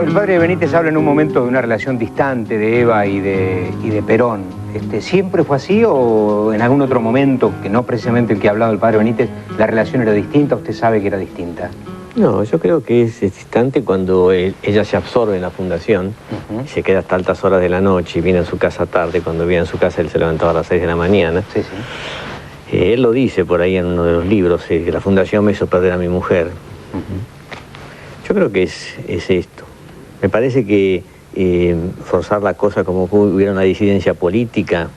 el padre Benítez habla en un momento de una relación distante de Eva y de Perón. ¿Siempre fue así o en algún otro momento, que no precisamente el que ha hablado el padre Benítez, la relación era distinta? ¿Usted sabe que era distinta? No, yo creo que es distante cuando ella se absorbe en la fundación, y se queda hasta altas horas de la noche y viene a su casa tarde. Cuando viene a su casa él se levantaba a las 6 de la mañana. Sí, sí. Él lo dice por ahí en uno de los libros, que la fundación me hizo perder a mi mujer. Yo creo que es esto. Me parece que forzar la cosa como que hubiera una disidencia política...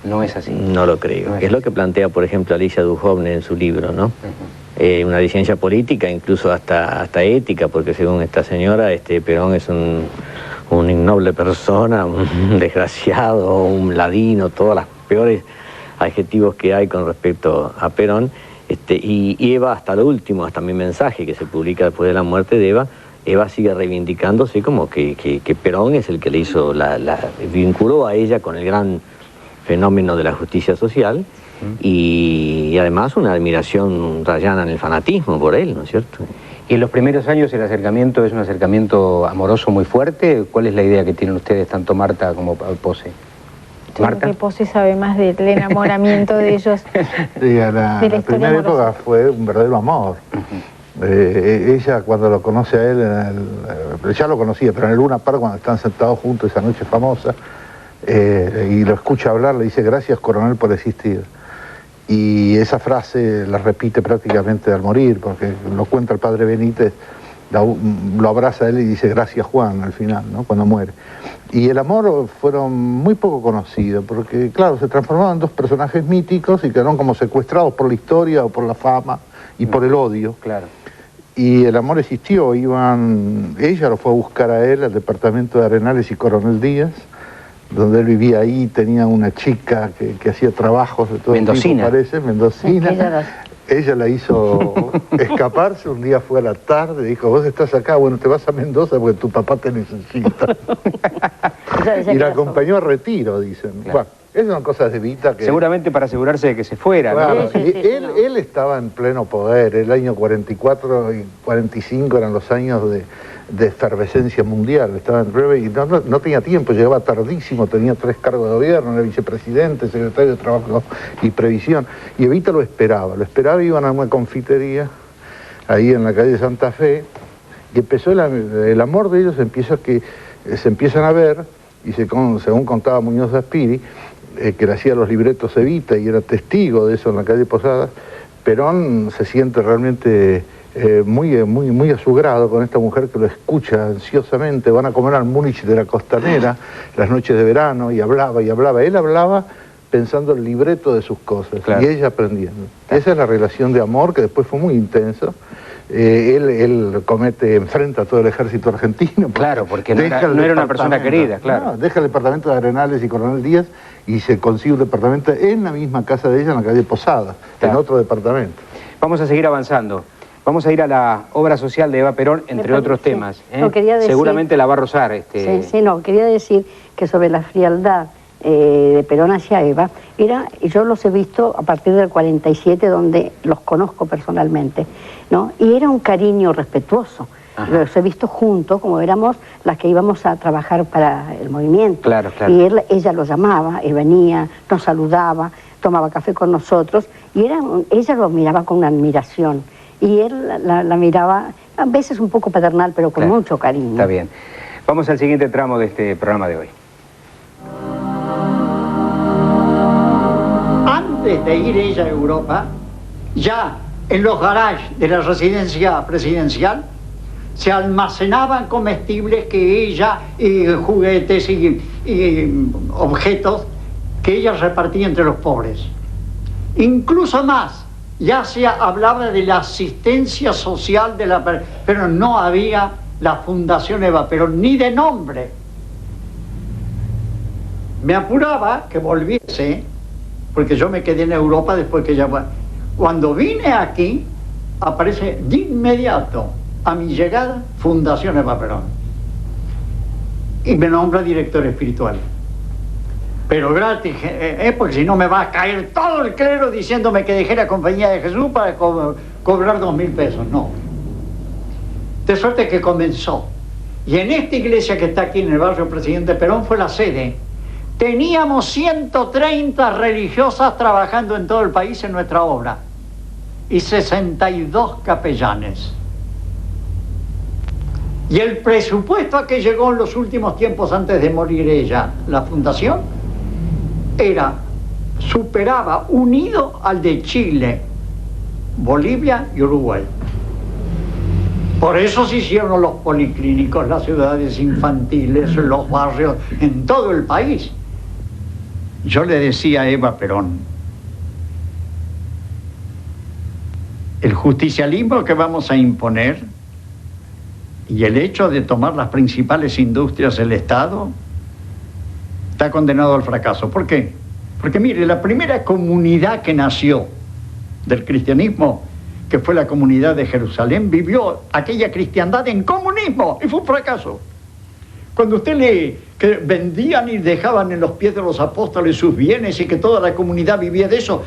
No es así. No lo creo. Es lo que plantea, por ejemplo, Alicia Duhovne en su libro, ¿no? Una disidencia política, incluso hasta ética, porque según esta señora, Perón es un ignoble persona, un desgraciado, un ladino, todos los peores adjetivos que hay con respecto a Perón. Y Eva, hasta lo último, hasta mi mensaje que se publica después de la muerte de Eva sigue reivindicándose como que Perón es el que le hizo, vinculó a ella con el gran fenómeno de la justicia social y además una admiración rayana en el fanatismo por él, ¿no es cierto? ¿Y en los primeros años el acercamiento es un acercamiento amoroso muy fuerte? ¿Cuál es la idea que tienen ustedes, tanto Marta como Pose? Yo creo que Pose sabe más del enamoramiento de ellos. Sí, la primera época fue un verdadero amor. Ella cuando lo conoce a él, ya lo conocía, pero en el Luna Park, cuando están sentados juntos esa noche famosa, y lo escucha hablar, le dice: gracias, coronel, por existir. Y esa frase la repite prácticamente al morir, porque lo cuenta el padre Benítez, lo abraza a él y dice: gracias, Juan, al final, ¿no? Cuando muere. Y el amor fueron muy poco conocidos, porque claro, se transformaban en dos personajes míticos y quedaron como secuestrados por la historia o por la fama y por el odio. Claro. Y el amor existió, ella lo fue a buscar a él al departamento de Arenales y Coronel Díaz, donde él vivía ahí, tenía una chica que hacía trabajos de todo mendocina. tipo, parece, mendocina. Ella la hizo escaparse, un día fue a la tarde, dijo: vos estás acá, bueno, te vas a Mendoza porque tu papá te necesita. Y la acompañó a retiro, dicen. Claro. Bueno, esas son cosas de Evita que... Seguramente para asegurarse de que se fuera, claro, ¿no? Sí, él estaba en pleno poder. El año 44 y 45 eran los años de efervescencia mundial. Estaba en breve y no tenía tiempo, llegaba tardísimo, tenía 3 cargos de gobierno, era vicepresidente, secretario de Trabajo y Previsión. Y Evita lo esperaba, iban a una confitería ahí en la calle Santa Fe, y empezó el amor de ellos, se empiezan a ver, y según contaba Muñoz de Aspiri, que le hacía los libretos Evita y era testigo de eso en la calle Posadas, Perón se siente realmente muy a su grado con esta mujer que lo escucha ansiosamente. Van a comer al Múnich de la Costanera las noches de verano y hablaba. Él hablaba pensando el libreto de sus cosas, claro, y ella aprendiendo. Esa es la relación de amor que después fue muy intensa. Él enfrenta a todo el ejército argentino. Claro, porque no era una persona querida, claro. No, deja el departamento de Arenales y Coronel Díaz y se consigue un departamento en la misma casa de ella, en la calle Posada, claro, en otro departamento. Vamos a seguir avanzando. Vamos a ir a la obra social de Eva Perón, entre otros temas. No, quería decir, seguramente la va a rozar. Quería decir que sobre la frialdad de Perón hacia Eva, yo los he visto a partir del 47, donde los conozco personalmente, ¿no? Y era un cariño respetuoso. Ajá. Los he visto juntos, como éramos las que íbamos a trabajar para el movimiento. Claro, claro. Y ella lo llamaba, él venía, nos saludaba, tomaba café con nosotros, y ella lo miraba con una admiración. Y él la miraba, a veces un poco paternal, pero con mucho cariño. Está bien. Vamos al siguiente tramo de este programa de hoy. Antes de ir ella a Europa, ya en los garages de la residencia presidencial se almacenaban comestibles que ella, juguetes y objetos que ella repartía entre los pobres. Incluso más, ya se hablaba de la asistencia social pero no había la Fundación Eva Perón, ni de nombre. Me apuraba que volviese, porque yo me quedé en Europa después que ella... Cuando vine aquí, aparece de inmediato, a mi llegada, Fundación Eva Perón. Y me nombra director espiritual. Pero gratis, porque si no me va a caer todo el clero diciéndome que dejé la Compañía de Jesús para cobrar 2.000 pesos. No. De suerte que comenzó Y en esta iglesia que está aquí en el barrio Presidente Perón fue la sede. Teníamos 130 religiosas trabajando en todo el país en nuestra obra y 62 capellanes. Y el presupuesto a que llegó en los últimos tiempos antes de morir ella, la fundación, superaba unido al de Chile, Bolivia y Uruguay. Por eso se hicieron los policlínicos, las ciudades infantiles, los barrios, en todo el país. Yo le decía a Eva Perón, el justicialismo que vamos a imponer y el hecho de tomar las principales industrias del Estado está condenado al fracaso. ¿Por qué? Porque mire, la primera comunidad que nació del cristianismo, que fue la comunidad de Jerusalén, vivió aquella cristiandad en comunismo y fue un fracaso. Cuando usted lee que vendían y dejaban en los pies de los apóstoles sus bienes y que toda la comunidad vivía de eso,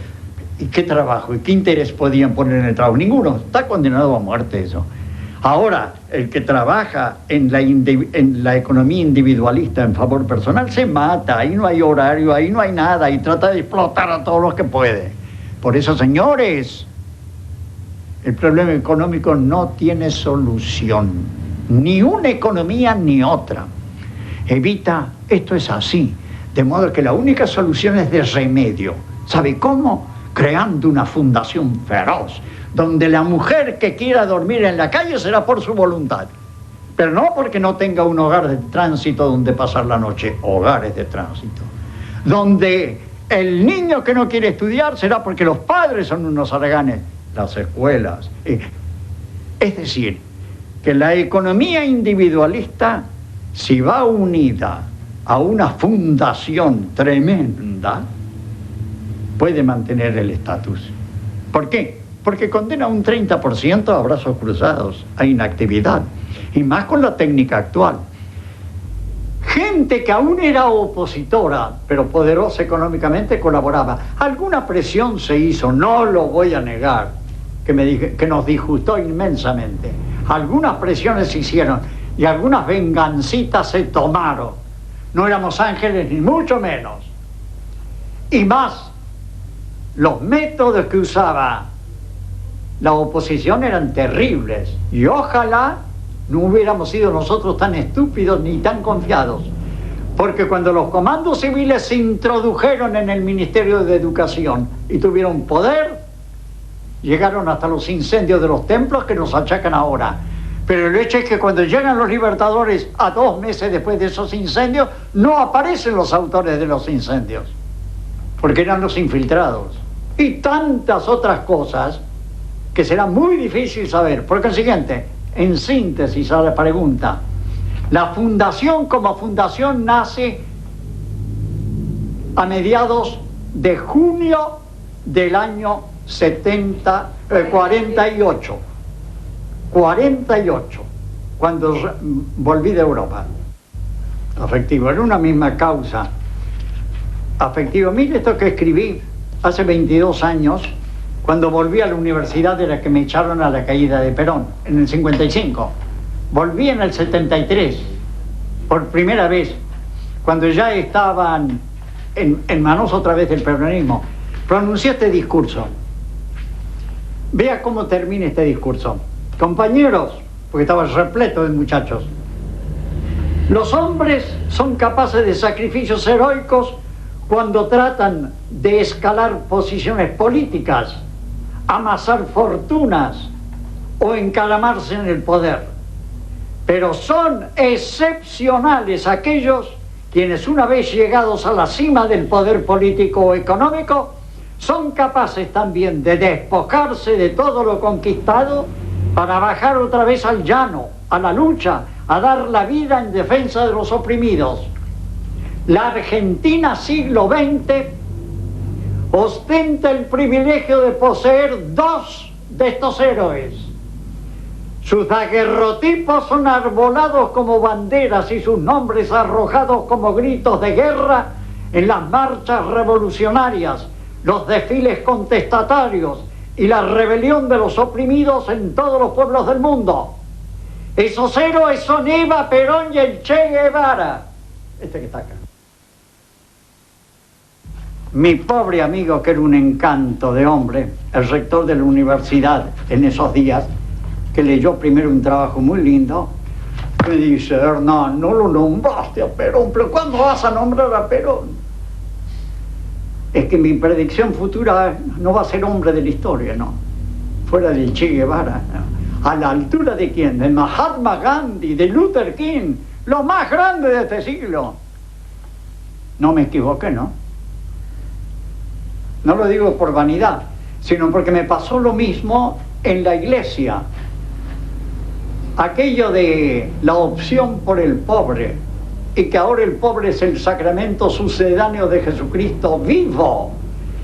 ¿y qué trabajo y qué interés podían poner en el trabajo? Ninguno. Está condenado a muerte eso. Ahora, el que trabaja en la economía individualista en favor personal se mata, ahí no hay horario, ahí no hay nada, y trata de explotar a todos los que puede. Por eso, señores, el problema económico no tiene solución, ni una economía ni otra. Evita, esto es así, de modo que la única solución es de remedio. ¿Sabe cómo? Creando una fundación feroz, donde la mujer que quiera dormir en la calle será por su voluntad, pero no porque no tenga un hogar de tránsito donde pasar la noche, hogares de tránsito, donde el niño que no quiere estudiar será porque los padres son unos haraganes, las escuelas. Es decir, que la economía individualista, si va unida a una fundación tremenda, puede mantener el estatus. ¿Por qué? Porque condena un 30% a brazos cruzados, a inactividad, y más con la técnica actual. Gente que aún era opositora, pero poderosa económicamente, colaboraba. Alguna presión se hizo, no lo voy a negar, que nos disgustó inmensamente. Algunas presiones se hicieron y algunas vengancitas se tomaron. No éramos ángeles ni mucho menos. Y más, los métodos que usaba la oposición eran terribles, y ojalá no hubiéramos sido nosotros tan estúpidos ni tan confiados, porque cuando los comandos civiles se introdujeron en el Ministerio de Educación y tuvieron poder, llegaron hasta los incendios de los templos que nos achacan ahora. Pero el hecho es que cuando llegan los libertadores a 2 meses después de esos incendios, no aparecen los autores de los incendios, porque eran los infiltrados. Y tantas otras cosas que será muy difícil saber. Por consiguiente, en síntesis a la pregunta, la fundación como fundación nace a mediados de junio del año 48, cuando volví de Europa. Afectivo, era una misma causa. Afectivo, mire esto que escribí hace 22 años, cuando volví a la universidad de la que me echaron a la caída de Perón, en el 55. Volví en el 73, por primera vez, cuando ya estaban en manos otra vez del peronismo. Pronuncié este discurso. Vea cómo termina este discurso. Compañeros, porque estaba repleto de muchachos, los hombres son capaces de sacrificios heroicos cuando tratan de escalar posiciones políticas, amasar fortunas o encaramarse en el poder. Pero son excepcionales aquellos quienes, una vez llegados a la cima del poder político o económico, son capaces también de despojarse de todo lo conquistado para bajar otra vez al llano, a la lucha, a dar la vida en defensa de los oprimidos. La Argentina siglo XX ostenta el privilegio de poseer 2 de estos héroes. Sus daguerrotipos son arbolados como banderas y sus nombres arrojados como gritos de guerra en las marchas revolucionarias, los desfiles contestatarios y la rebelión de los oprimidos en todos los pueblos del mundo. Esos héroes son Eva Perón y el Che Guevara. Este que está acá. Mi pobre amigo, que era un encanto de hombre, el rector de la universidad en esos días, que leyó primero un trabajo muy lindo, me dice: Hernán, no lo nombraste a Perón, pero ¿cuándo vas a nombrar a Perón? Es que mi predicción futura no va a ser hombre de la historia, no. Fuera del Che Guevara, ¿no? A la altura de quién, de Mahatma Gandhi, de Luther King, lo más grande de este siglo. No me equivoqué, ¿no? No lo digo por vanidad, sino porque me pasó lo mismo en la iglesia. Aquello de la opción por el pobre, y que ahora el pobre es el sacramento sucedáneo de Jesucristo vivo,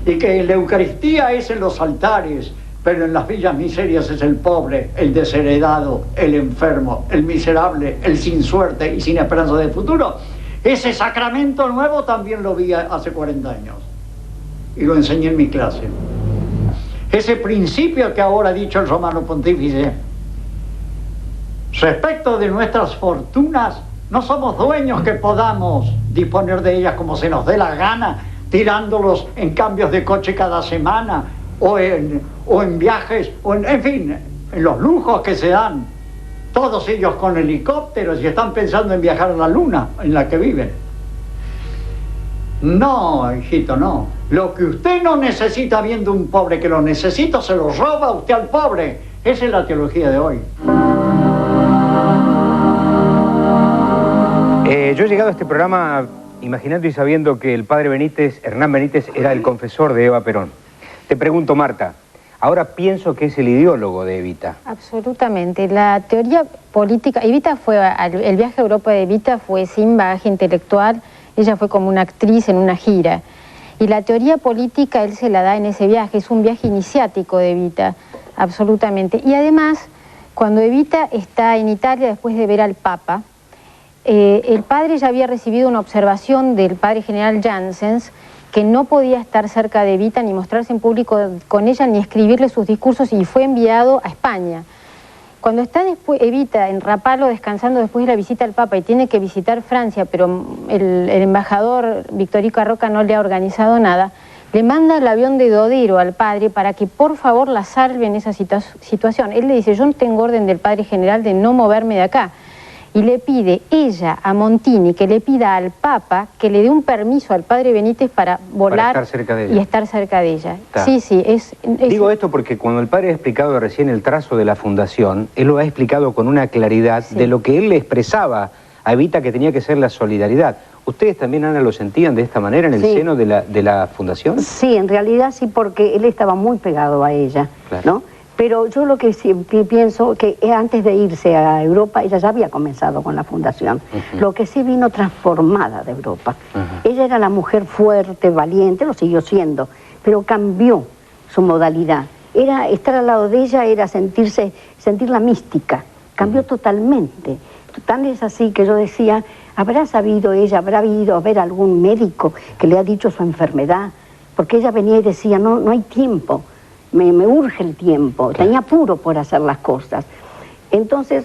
y que la Eucaristía es en los altares, pero en las villas miserias es el pobre, el desheredado, el enfermo, el miserable, el sin suerte y sin esperanza de futuro. Ese sacramento nuevo también lo vi hace 40 años. Y lo enseñé en mi clase. Ese principio que ahora ha dicho el romano pontífice, respecto de nuestras fortunas, no somos dueños que podamos disponer de ellas como se nos dé la gana, tirándolos en cambios de coche cada semana, o en viajes, en fin, en los lujos que se dan, todos ellos con helicópteros y están pensando en viajar a la luna en la que viven. No, hijito, no. Lo que usted no necesita viendo un pobre que lo necesita, se lo roba usted al pobre. Esa es la teología de hoy. Yo he llegado a este programa imaginando y sabiendo que el padre Benítez, Hernán Benítez, era el confesor de Eva Perón. Te pregunto, Marta, ahora pienso que es el ideólogo de Evita. Absolutamente. La teoría política, Evita fue, el viaje a Europa de Evita fue sin bagaje intelectual, ella fue como una actriz en una gira. Y la teoría política él se la da en ese viaje, es un viaje iniciático de Evita, absolutamente. Y además, cuando Evita está en Italia después de ver al Papa, el padre ya había recibido una observación del padre general Janssens que no podía estar cerca de Evita ni mostrarse en público con ella ni escribirle sus discursos y fue enviado a España. Cuando está después Evita en Rapallo descansando después de la visita al Papa y tiene que visitar Francia, pero el embajador Victorico Arroca no le ha organizado nada, le manda el avión de Dodero al padre para que por favor la salve en esa situación. Él le dice: yo no tengo orden del padre general de no moverme de acá. Y le pide ella a Montini que le pida al Papa que le dé un permiso al padre Benítez para volar para estar cerca de ella. Y estar cerca de ella. Está. Sí, sí, Digo esto porque cuando el padre ha explicado recién el trazo de la fundación, él lo ha explicado con una claridad de lo que él le expresaba a Evita que tenía que ser la solidaridad. ¿Ustedes también, Ana, lo sentían de esta manera en el seno de la fundación? Sí, en realidad sí, porque él estaba muy pegado a ella, claro, ¿no? Pero yo lo que sí pienso que antes de irse a Europa, ella ya había comenzado con la fundación. Lo que sí vino transformada de Europa. Ella era la mujer fuerte, valiente, lo siguió siendo, pero cambió su modalidad. Era estar al lado de ella, era sentir la mística. Cambió totalmente. Tan es así que yo decía, ¿habrá sabido ella, habrá ido a ver a algún médico que le ha dicho su enfermedad? Porque ella venía y decía, no hay tiempo. Me urge el tiempo, tenía apuro por hacer las cosas. Entonces,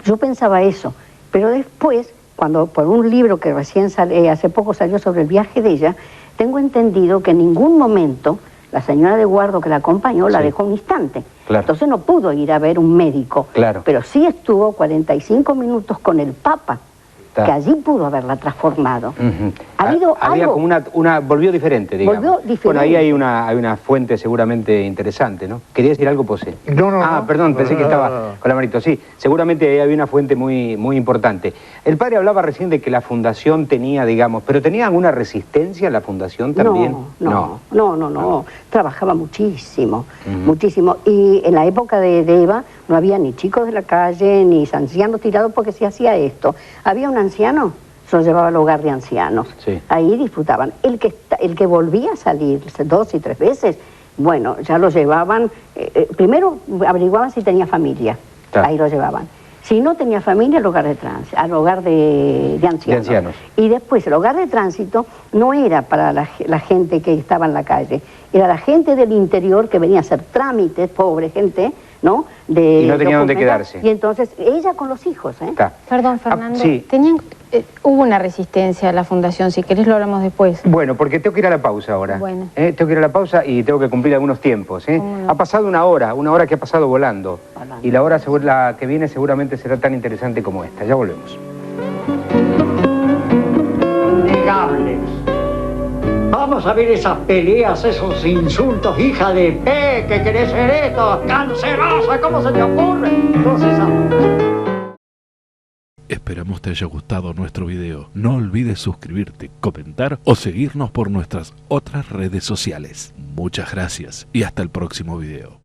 yo pensaba eso, pero después, cuando por un libro que recién hace poco salió sobre el viaje de ella, tengo entendido que en ningún momento la señora de Guardo que la acompañó la dejó un instante. Claro. Entonces no pudo ir a ver un médico, pero sí estuvo 45 minutos con el Papa, que allí pudo haberla transformado. Ha habido había algo... como volvió diferente, digamos. Volvió diferente. Bueno, ahí hay una fuente seguramente interesante, ¿no? ¿Quería decir algo, Posé? No. Perdón, pensé que estaba con la manito. Sí, seguramente ahí había una fuente muy importante. El padre hablaba recién de que la fundación tenía, digamos, ¿pero tenía alguna resistencia la fundación también? No. Trabajaba muchísimo, muchísimo. Y en la época de Eva no había ni chicos de la calle, ni ancianos tirados porque se hacía esto. Había un anciano, se lo llevaba al hogar de ancianos. Sí. Ahí disfrutaban. El que volvía a salir 2 y 3 veces, bueno, ya lo llevaban, primero averiguaban si tenía familia, ahí lo llevaban. Si no tenía familia, al hogar de ancianos. Y después el hogar de tránsito no era para la gente que estaba en la calle, era la gente del interior que venía a hacer trámites, pobre gente, ¿no? Y no tenía dónde quedarse. Y entonces ella con los hijos, ¿eh? Perdón, Fernando, sí. Hubo una resistencia a la fundación, si querés lo hablamos después. Bueno, porque tengo que ir a la pausa ahora. Bueno. Tengo que ir a la pausa y tengo que cumplir algunos tiempos. No. Ha pasado una hora que ha pasado volando. Y la hora la que viene seguramente será tan interesante como esta. Ya volvemos. Negables. Vamos a ver esas peleas, esos insultos, hija de P, que querés ser esto, cancerosa, ¿cómo se te ocurre? Entonces, Esperamos te haya gustado nuestro video. No olvides suscribirte, comentar o seguirnos por nuestras otras redes sociales. Muchas gracias y hasta el próximo video.